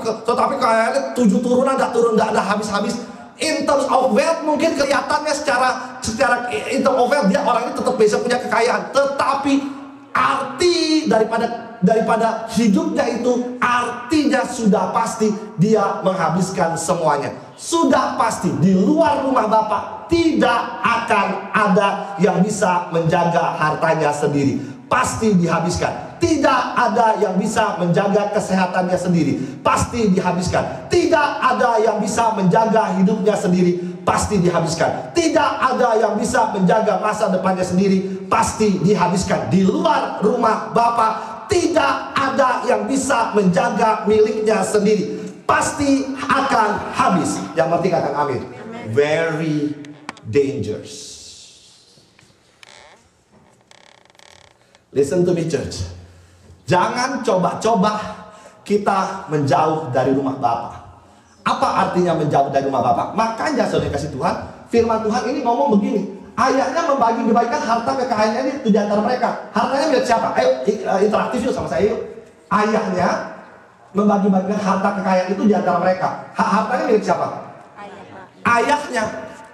tetapi kayaknya 7 turunan nggak ada habis-habis. In terms of wealth mungkin kelihatannya secara in terms of wealth dia orang ini tetap bisa punya kekayaan, tetapi arti daripada hidupnya itu, artinya sudah pasti dia menghabiskan semuanya. Sudah pasti di luar rumah Bapa tidak akan ada yang bisa menjaga hartanya sendiri. Pasti dihabiskan. Tidak ada yang bisa menjaga kesehatannya sendiri. Pasti dihabiskan. Tidak ada yang bisa menjaga hidupnya sendiri. Pasti dihabiskan. Tidak ada yang bisa menjaga masa depannya sendiri. Pasti dihabiskan. Di luar rumah Bapa tidak ada yang bisa menjaga miliknya sendiri. Pasti akan habis. Yang penting katakan amin. Very dangerous. Listen to me, church. Jangan coba-coba kita menjauh dari rumah Bapa. Apa artinya menjauh dari rumah Bapa? Makanya saudara kasih Tuhan, firman Tuhan ini ngomong begini. Ayahnya membagikan harta kekayaannya ini di antara mereka. Hartanya milik siapa? Ayo interaktif yuk sama saya yuk. Ayahnya membagi-bagikan harta kekayaan itu di antara mereka. Hartanya milik siapa? Ayahnya.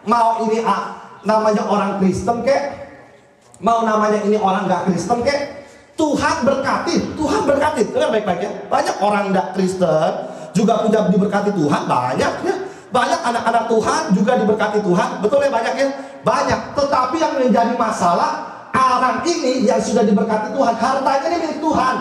Mau ini namanya orang Kristen kek, mau namanya ini orang gak Kristen kek, Tuhan berkati. Tuhan berkati. Dengar baik-baik ya. Banyak orang gak Kristen juga punya diberkati Tuhan. Banyak ya. Banyak anak-anak Tuhan juga diberkati Tuhan. Betul ya, banyak ya? Banyak. Tetapi yang menjadi masalah, orang ini yang sudah diberkati Tuhan, hartanya ini milik Tuhan.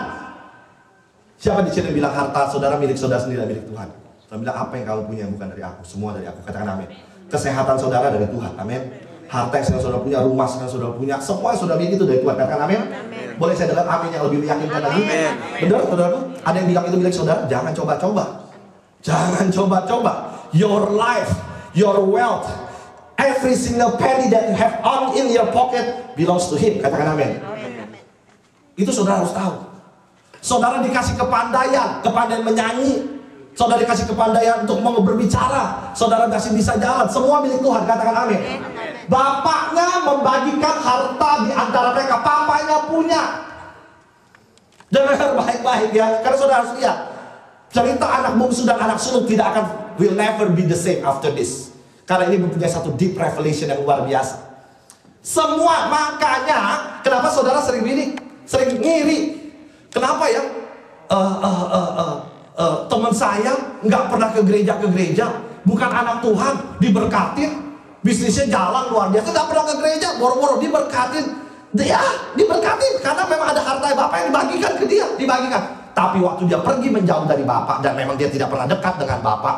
Siapa di sini bilang harta saudara milik saudara sendiri, milik Tuhan? Saudara bilang apa yang kamu punya bukan dari aku, semua dari aku. Katakan amin. Kesehatan saudara dari Tuhan. Amin. Harta yang saudara punya, rumah yang saudara punya, semua yang saudara miliki itu dari Tuhan. Katakan amin. Boleh saya dengar amin yang lebih meyakinkan lagi? Benar, saudaraku? Ada yang bilang itu milik saudara? Jangan coba-coba. Jangan coba-coba. Your life, your wealth, every single penny that you have on in your pocket belongs to Him. Katakan amin. Itu saudara harus tahu. Saudara dikasih kepandaian menyanyi. Saudara dikasih kepandaian untuk mau berbicara. Saudara masih bisa jalan. Semua milik Tuhan. Katakan amin. Bapaknya membagikan harta di antara mereka. Papanya punya. Dengar baik-baik ya. Karena saudara harus lihat. Cerita anak bungsu dan anak sulung tidak akan, will never be the same after this. Karena ini mempunyai satu deep revelation yang luar biasa. Semua, makanya kenapa saudara sering ngiri. Kenapa ya? Teman saya nggak pernah ke gereja, bukan anak Tuhan, diberkatin, bisnisnya jalan luar biasa, nggak pernah ke gereja, boro-boro diberkatin, dia diberkatin karena memang ada harta Bapak yang dibagikan ke dia, dibagikan. Tapi waktu dia pergi menjauh dari Bapak dan memang dia tidak pernah dekat dengan Bapak,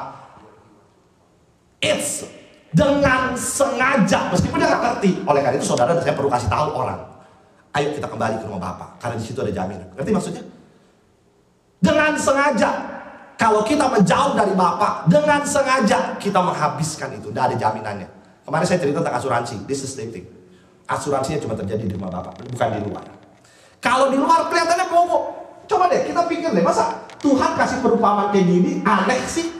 it's dengan sengaja, meskipun dia nggak ngerti. Oleh karena itu saudara dan saya perlu kasih tahu orang, ayo kita kembali ke rumah Bapak karena di situ ada jaminan. Ngerti maksudnya? Dengan sengaja, kalau kita menjauh dari Bapak, dengan sengaja kita menghabiskan itu, tidak ada jaminannya. Kemarin saya cerita tentang asuransi, this is the thing. Asuransinya cuma terjadi di rumah Bapak, bukan di luar. Kalau di luar kelihatannya pokok. Coba deh, kita pikir deh, masa Tuhan kasih perumpamaan kayak gini, aneh sih.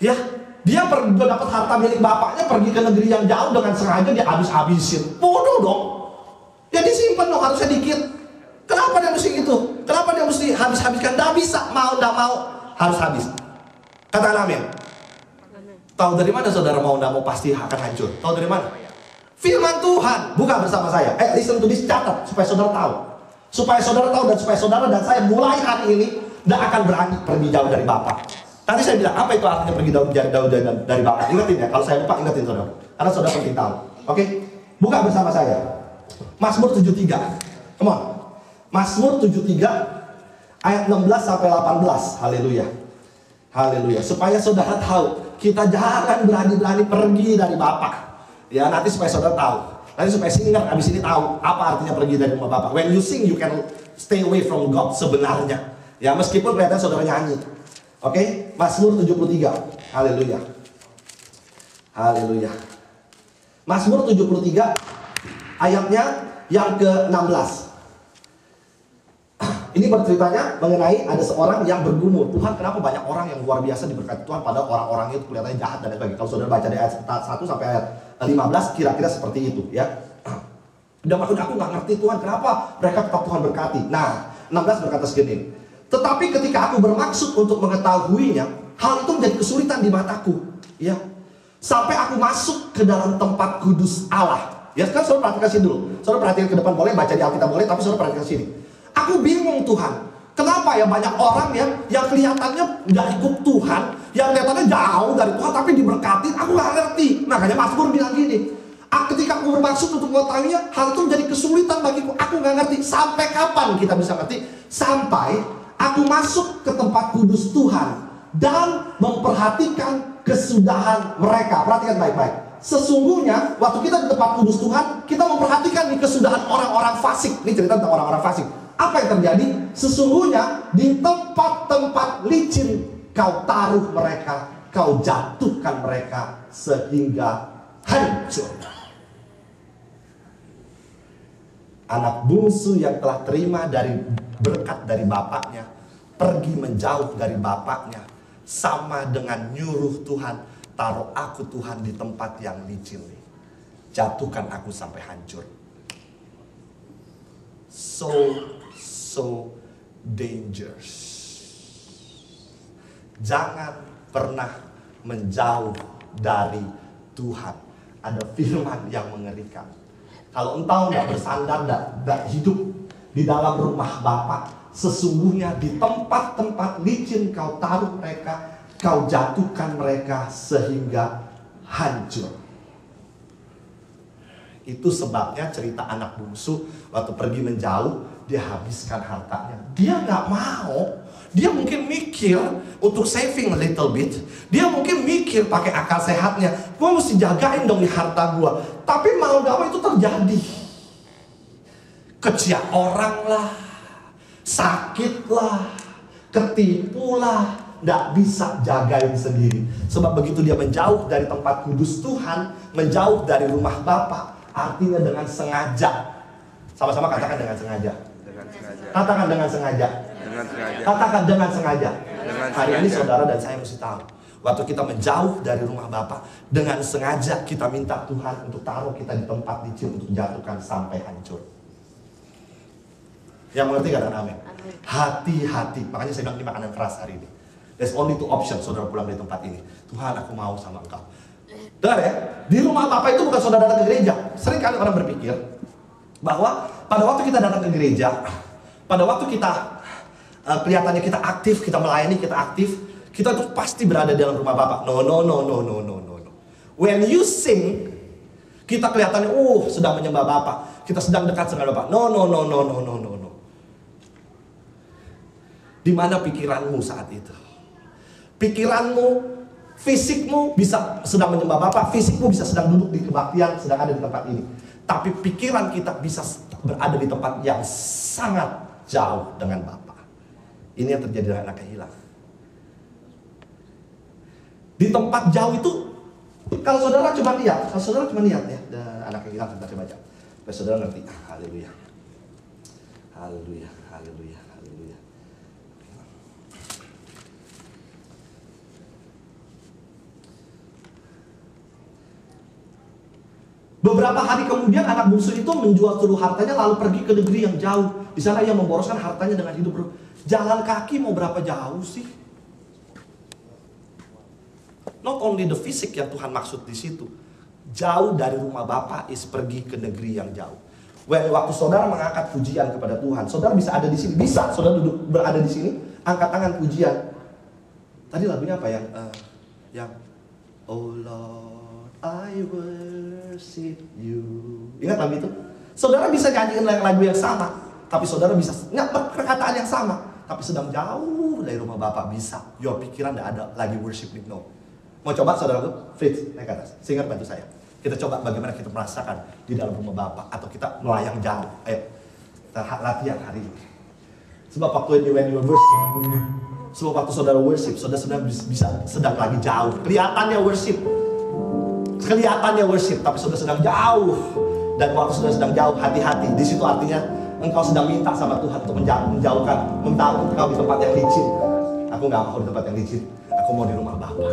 Ya, dia dapat harta milik bapaknya, pergi ke negeri yang jauh dengan sengaja dia habis-habisin. Bodoh dong. Ya disimpan dong, harusnya dikit. Kenapa dia mesti gitu? Kenapa dia mesti habis-habiskan? Nggak bisa, mau nggak mau harus habis. Katakan amin. Tahu dari mana saudara mau nggak mau pasti akan hancur? Tahu dari mana? Firman Tuhan. Buka bersama saya. Listen to this, catat supaya saudara tahu. Supaya saudara tahu dan supaya saudara dan saya mulai hari ini nggak akan berani pergi jauh dari Bapak. Nanti saya bilang apa itu artinya pergi jauh dari Bapak. Ingatin ya. Kalau saya lupa ingatin saudara. Karena saudara penting tahu. Oke? Buka bersama saya. Mazmur 73. Come on. Mazmur 73 ayat 16 sampai 18. Haleluya. Haleluya. Supaya saudara tahu, kita jangan berani-berani pergi dari Bapak. Ya, nanti supaya saudara tahu. Nanti supaya singar abis ini tahu apa artinya pergi dari rumah Bapak. When you sing, you can stay away from God sebenarnya. Ya, meskipun kelihatan saudara nyanyi. Oke? Mazmur 73. Haleluya. Haleluya. Mazmur 73 ayatnya yang ke-16. Ini berceritanya mengenai ada seorang yang bergumul. Tuhan, kenapa banyak orang yang luar biasa diberkati Tuhan pada orang-orangnya itu kelihatannya jahat dan sebagainya. Kalau saudara baca dari ayat 1 sampai ayat 15 kira-kira seperti itu ya. Dan maksudnya aku nggak ngerti Tuhan kenapa mereka tetap Tuhan berkati. Nah, 16 berkata segini. Tetapi ketika aku bermaksud untuk mengetahuinya, hal itu menjadi kesulitan di mataku. Ya, sampai aku masuk ke dalam tempat kudus Allah. Ya, sekarang saudara perhatikan sini dulu. Saudara perhatikan ke depan boleh, baca di Alkitab boleh, tapi saudara perhatikan sini. Aku bingung Tuhan. Kenapa ya banyak orang yang kelihatannya nggak ikut Tuhan, yang kelihatannya jauh dari Tuhan, tapi diberkati. Aku nggak ngerti. Makanya Mazmur bilang gini, ketika aku bermaksud untuk mengetahuinya, hal itu menjadi kesulitan bagiku. Aku nggak ngerti. Sampai kapan kita bisa ngerti? Sampai aku masuk ke tempat kudus Tuhan dan memperhatikan kesudahan mereka. Perhatikan baik-baik. Sesungguhnya waktu kita di tempat kudus Tuhan, kita memperhatikan nih kesudahan orang-orang fasik. Ini cerita tentang orang-orang fasik. Apa yang terjadi? Sesungguhnya di tempat-tempat licin kau taruh mereka, kau jatuhkan mereka sehingga hancur. Anak bungsu yang telah terima dari berkat dari bapaknya pergi menjauh dari bapaknya, sama dengan nyuruh Tuhan, taruh aku Tuhan di tempat yang licin, jatuhkan aku sampai hancur. So dangerous. Jangan pernah menjauh dari Tuhan. Ada firman yang mengerikan. Kalau engkau tidak bersandar, tidak hidup di dalam rumah Bapa, sesungguhnya di tempat-tempat licin kau taruh mereka, kau jatuhkan mereka sehingga hancur. Itu sebabnya cerita anak bungsu waktu pergi menjauh, dia habiskan hartanya. Dia nggak mau. Dia mungkin mikir untuk saving a little bit. Dia mungkin mikir pakai akal sehatnya, gue mesti jagain dong di harta gue. Tapi mau nggak mau itu terjadi. Kecia orang lah, sakit lah, ketipu lah, nggak bisa jagain sendiri. Sebab begitu dia menjauh dari tempat kudus Tuhan, menjauh dari rumah Bapa, artinya dengan sengaja. Sama-sama katakan dengan sengaja. Katakan dengan sengaja. Katakan dengan sengaja. Hari ini saudara dan saya mesti tahu, waktu kita menjauh dari rumah Bapa, dengan sengaja kita minta Tuhan untuk taruh kita di tempat licin untuk jatuhkan sampai hancur. Yang mengerti katakan amin. Hati-hati. Makanya saya bilang ini makanan keras hari ini. There's only two options saudara pulang dari tempat ini. Tuhan, aku mau sama engkau. Dengar ya, di rumah Bapa itu bukan saudara datang ke gereja. Sering kali orang berpikir bahwa pada waktu kita datang ke gereja, pada waktu kita kelihatannya kita aktif, kita melayani, kita aktif, kita tuh pasti berada di dalam rumah Bapa. No. When you sing, kita kelihatannya sedang menyembah Bapa, kita sedang dekat dengan Bapa. No. Di mana pikiranmu saat itu? Pikiranmu, fisikmu bisa sedang menyembah Bapa, fisikmu bisa sedang duduk di kebaktian, sedang ada di tempat ini. Tapi pikiran kita bisa berada di tempat yang sangat jauh dengan Bapa. Ini yang terjadi dengan anak yang hilang. Di tempat jauh itu, kalau saudara cuma lihat, ya, anak yang hilang kita baca. Supaya saudara ngerti. Haleluya. Beberapa hari kemudian anak bungsu itu menjual seluruh hartanya lalu pergi ke negeri yang jauh. Di sana ia memboroskan hartanya dengan hidup. Jalan kaki mau berapa jauh sih? Not only the fisik yang Tuhan maksud di situ. Jauh dari rumah Bapa is pergi ke negeri yang jauh. Waktu saudara mengangkat pujian kepada Tuhan, saudara bisa ada di sini. Bisa saudara duduk berada di sini, angkat tangan pujian. Tadi lagunya apa yang Oh Lord, I worship you. Ingat lagu itu? Saudara bisa nyanyiin lagu yang sama, tapi saudara bisa perkataan yang sama, tapi sedang jauh dari rumah Bapa. Bisa. Your pikiran tidak ada lagi worshiping. No. Mau coba saudaraku? Fritz, naik ke atas. Singer bantu saya. Kita coba bagaimana kita merasakan di dalam rumah Bapa, atau kita melayang jauh. Ayo, kita latihan hari ini. Sebab waktu when you worship, sebab waktu saudara worship, saudara bisa sedang lagi jauh. Kelihatannya worship, tapi saudara sedang jauh. Dan waktu saudara sedang jauh, hati-hati. Di situ artinya engkau sedang minta sama Tuhan untuk menjauhkan, menaruh engkau di tempat yang licin. Aku nggak mau di tempat yang licin. Aku mau di rumah Bapa.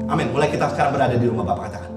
Amin. Mulai kita sekarang berada di rumah Bapa, katakan.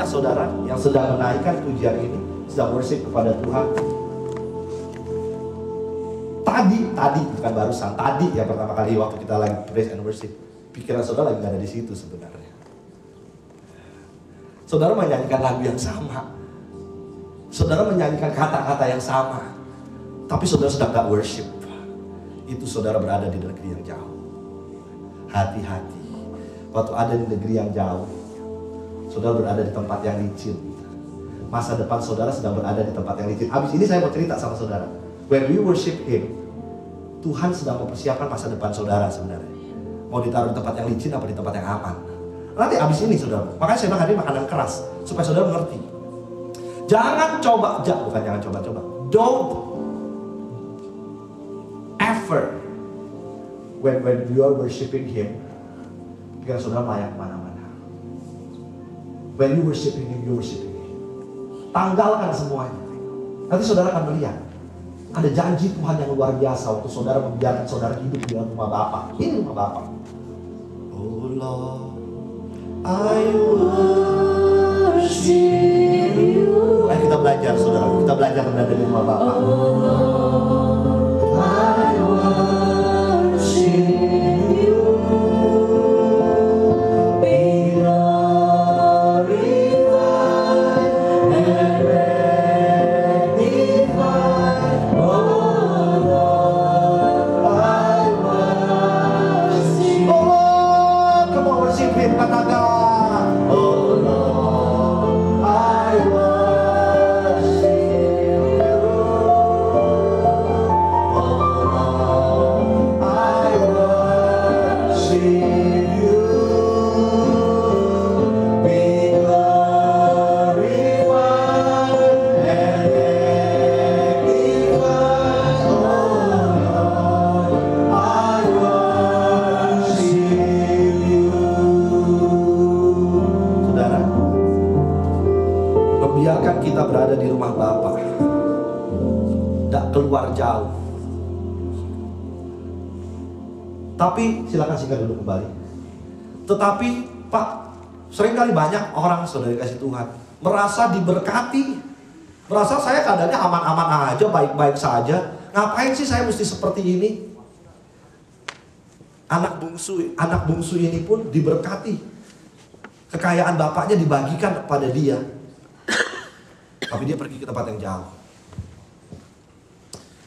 banyak saudara yang sedang menaikkan pujian ini, sedang worship kepada Tuhan. Tadi bukan barusan, tadi ya pertama kali waktu kita lagi praise and worship, pikiran saudara lagi gak ada di situ sebenarnya. Saudara menyanyikan lagu yang sama, saudara menyanyikan kata-kata yang sama, tapi saudara sedang gak worship. Itu saudara berada di negeri yang jauh. Hati-hati, waktu ada di negeri yang jauh, saudara berada di tempat yang licin. Masa depan saudara sedang berada di tempat yang licin. Habis ini saya mau cerita sama saudara. When we worship Him, Tuhan sedang mempersiapkan masa depan saudara sebenarnya. Mau ditaruh di tempat yang licin apa di tempat yang aman. Nanti abis ini saudara. Makanya saya bilang hari ini makanan keras, supaya saudara mengerti. Jangan coba. Don't ever when you are worshiping Him, pikiran saudara melayang kemana-mana. When you worshiping Him, you worshiping Him. Tanggalkan semuanya. Nanti saudara akan melihat ada janji Tuhan yang luar biasa waktu saudara membiarkan saudara hidup di dalam rumah Bapa. Ini rumah Bapa. Oh Lord, I worship you. Ayo kita belajar saudara, kita belajar berada di rumah Bapa. Oh Lord, I worship you. Be glorified and magnified. Oh Lord, I worship. Oh Lord, come on, worship Him, katakan. Oh Lord, I worship you. Oh Lord, I worship you. Be glorified and magnified. Oh Lord, I worship you. Saudara, membiarkan kita berada di rumah Bapa, tidak keluar jauh. Tapi silakan singkat dulu kembali. Tetapi Pak, seringkali banyak orang saudara kasih Tuhan merasa diberkati, merasa saya keadaannya aman-aman aja, baik-baik saja. Ngapain sih saya mesti seperti ini? Anak bungsu ini pun diberkati, kekayaan bapaknya dibagikan kepada dia, tapi dia pergi ke tempat yang jauh.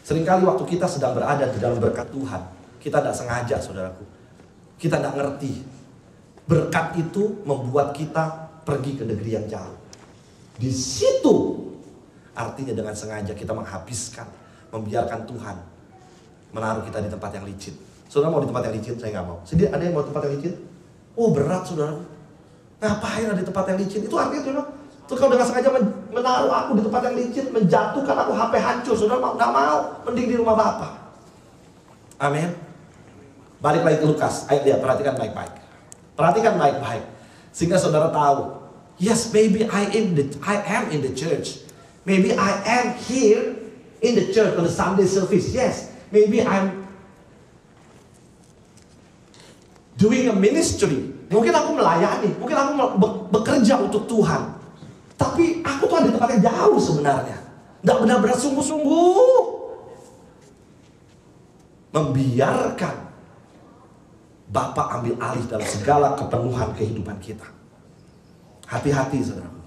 Seringkali waktu kita sedang berada di dalam berkat Tuhan, kita tidak sengaja saudaraku, kita tidak ngerti. Berkat itu membuat kita pergi ke negeri yang jauh. Di situ artinya dengan sengaja kita menghabiskan, membiarkan Tuhan menaruh kita di tempat yang licin. Saudara mau di tempat yang licin? Saya nggak mau. Sedih ada yang mau tempat yang licin? Oh berat saudaraku. Ngapain ada di tempat yang licin? Itu artinya saudara, terus kalau dengan sengaja menaruh aku di tempat yang licin, menjatuhkan aku HP hancur. Saudara mau? Nggak mau. Mending di rumah Bapa. Amin. Balik lagi ke Lukas. Ayo lihat, perhatikan baik-baik. Perhatikan baik-baik. Sehingga saudara tahu. Yes, maybe I am in the church. Maybe I am here in the church on the Sunday service. Yes, maybe I'm doing a ministry. Mungkin aku melayani, mungkin aku bekerja untuk Tuhan. Tapi aku tuh ada di tempat yang jauh sebenarnya. Tidak benar-benar sungguh-sungguh membiarkan Bapa ambil alih dalam segala kepenuhan kehidupan kita. Hati-hati saudara.